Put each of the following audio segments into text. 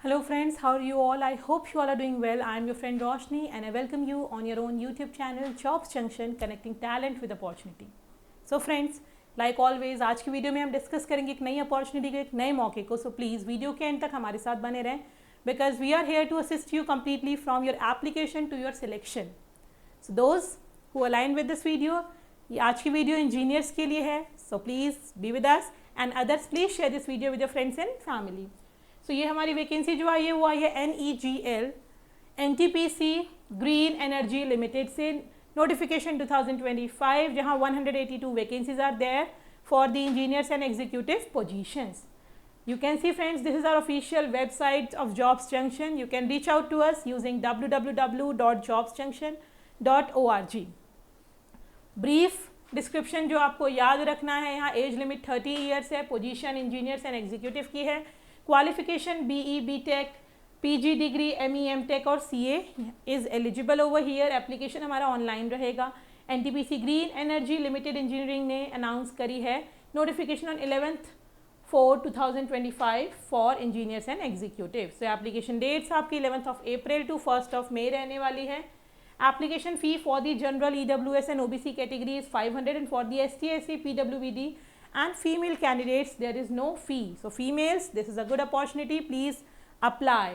Hello friends, how are you all? I hope you all are doing well. I am your friend Roshni and I welcome you on your own YouTube channel Jobs Junction, connecting talent with opportunity. So friends, like always आज की video में हम discuss करेंगे एक नई opportunity के एक नए मौके को. सो प्लीज़ वीडियो के एंड तक हमारे साथ बने रहें because we are here to assist you completely from your application to your selection. So those who align with this video, ये आज की वीडियो इंजीनियर्स के लिए है. So please be with us and others please share this video with your friends and family. So ये हमारी vacancy जो आई है वो आई है NEGL NTPC green energy limited से नोटिफिकेशन 2025, जहाँ 182 vacancies are there for the engineers and executive positions. You can see friends, this is our official website of Jobs Junction. You can reach out to us using www.jobsjunction.org. Brief description जो आपको याद रखना है, यहाँ age limit 30 years है, position engineers and executive की है, qualification BE BTech PG degree ME MTech और CA is eligible over here. Application हमारा ऑनलाइन रहेगा. NTPC green energy limited engineering ने अनाउंस करी है notification on 11/4/2025 for engineers and executive. So application dates आपकी 11th of April to 1st of May रहने वाली है. Application fee for the general EWS and OBC category is 500 and for the ST SC PWBD and female candidates there is no fee. So females, this is a good opportunity, please apply.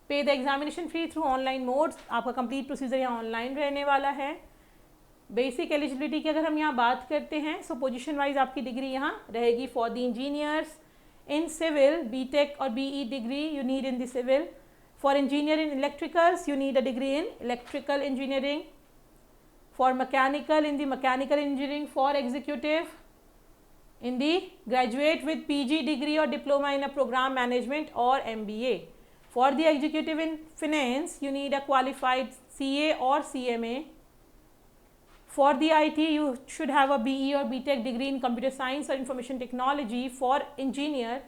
Pay the examination fee through online modes. आपका complete procedure यहाँ online रहने वाला है. Basic eligibility की अगर हम यहाँ बात करते हैं, सो पोजीशन वाइज आपकी डिग्री यहाँ रहेगी for the engineers in civil BTech और BE degree you need in the civil. For engineer in electricals you need a degree in electrical engineering. For mechanical in the mechanical engineering. For executive in the graduate with PG degree or diploma in a program management or MBA. For the executive in finance, you need a qualified CA or CMA. For the IT, you should have a BE or BTech degree in computer science or information technology. For engineer,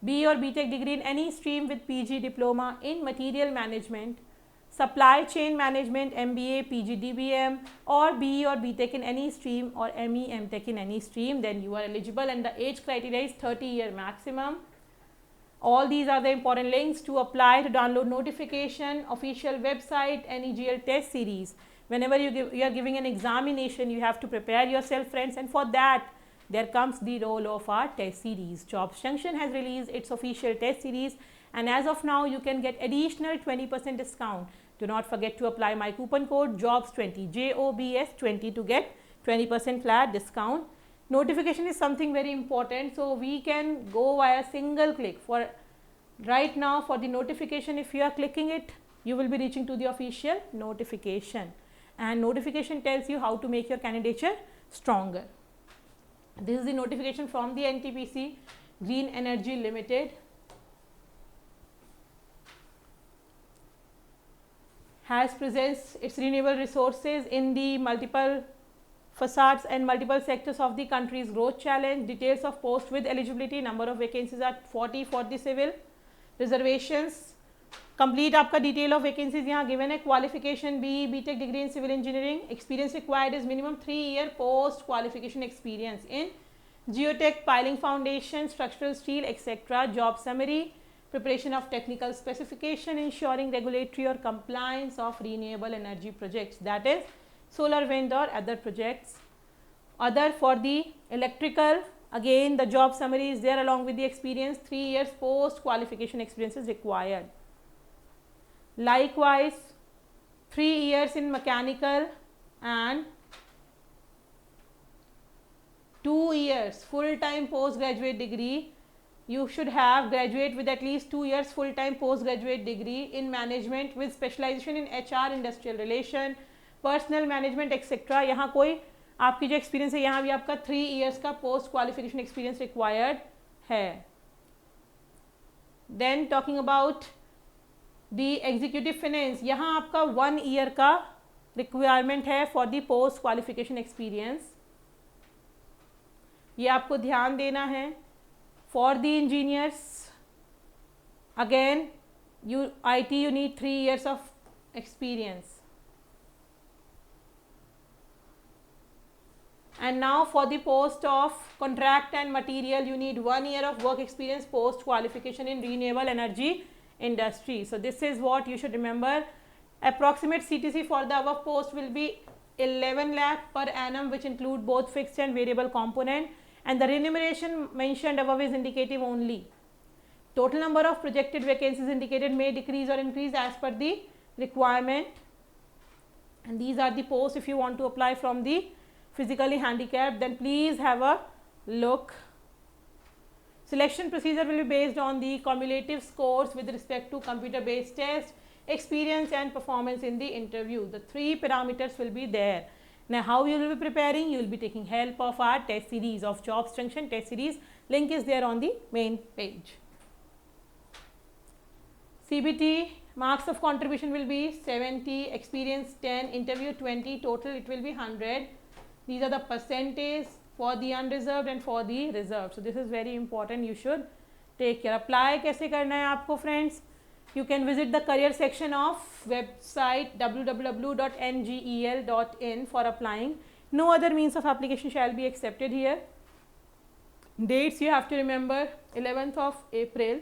BE or BTech degree in any stream with PG diploma in material management, supply chain management, MBA, PG DBM or BE or BTech in any stream or ME MTech in any stream, then you are eligible and the age criteria is 30-year maximum. All these are the important links to apply, to download notification, official website, NEGL test series. Whenever you are giving an examination, you have to prepare yourself friends, and for that there comes the role of our test series. Jobs Junction has released its official test series, and as of now you can get additional 20% discount. Do not forget to apply my coupon code JOBS20 JOBS20 to get 20% flat discount. Notification is something very important, so we can go via single click. For right now, for the notification, if you are clicking it, you will be reaching to the official notification, and notification tells you how to make your candidature stronger. This is the notification from the NTPC Green Energy Limited. Has presents its renewable resources in the multiple facades and multiple sectors of the country's growth challenge. Details of post with eligibility. Number of vacancies are 40 for the civil. Reservations. Complete आपका detail of vacancies यहाँ given है. Qualification BE BTech degree in civil engineering. Experience required is minimum 3-year post qualification experience in geotech, piling foundation, structural steel, etc. Job summary. Preparation of technical specification, ensuring regulatory or compliance of renewable energy projects, that is solar, wind or other projects. Other for the electrical, again the job summary is there along with the experience. 3 years post qualification experience is required. Likewise 3 years in mechanical and 2 years full time postgraduate degree. You should have graduate with at least 2 years full-time postgraduate degree in management with specialization in HR, industrial relation, personal management, etc. यहाँ कोई आपकी जो experience है यहाँ भी आपका 3 years का post qualification experience required है. Then talking about the executive finance, यहाँ आपका 1 year का requirement है for the post qualification experience. ये आपको ध्यान देना है. For the engineers, again IT you need 3 years of experience. And now for the post of contract and material, you need 1 year of work experience post qualification in renewable energy industry. So this is what you should remember. Approximate CTC for the above post will be 11 lakh per annum, which include both fixed and variable component, and the remuneration mentioned above is indicative only. Total number of projected vacancies indicated may decrease or increase as per the requirement, and these are the posts. If you want to apply from the physically handicapped, then please have a look. Selection procedure will be based on the cumulative scores with respect to computer based test, experience and performance in the interview. The 3 parameters will be there. Now how you will be preparing? You will be taking help of our test series of Jobs Junction test series. Link is there on the main page. CBT marks of contribution will be 70, experience 10, interview 20, total it will be 100. These are the percentage for the unreserved and for the reserved. So this is very important, you should take care. Apply कैसे करना है आपको friends? You can visit the career section of website www.ngel.in for applying. No other means of application shall be accepted here. Dates you have to remember: 11th of April,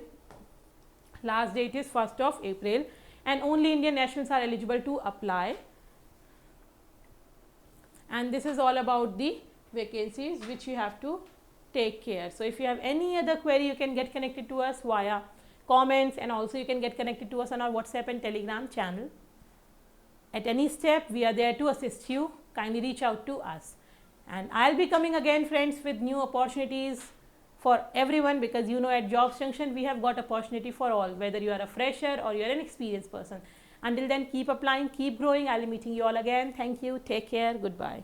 last date is 1st of April, and only Indian nationals are eligible to apply. And this is all about the vacancies which you have to take care. So if you have any other query, you can get connected to us via comments, and also you can get connected to us on our WhatsApp and Telegram channel. At any step, we are there to assist you. Kindly reach out to us, and I'll be coming again friends with new opportunities for everyone, because you know at Jobs Junction we have got opportunity for all, whether you are a fresher or you are an experienced person. Until then, keep applying, keep growing. I'll be meeting you all again. Thank you, take care, goodbye.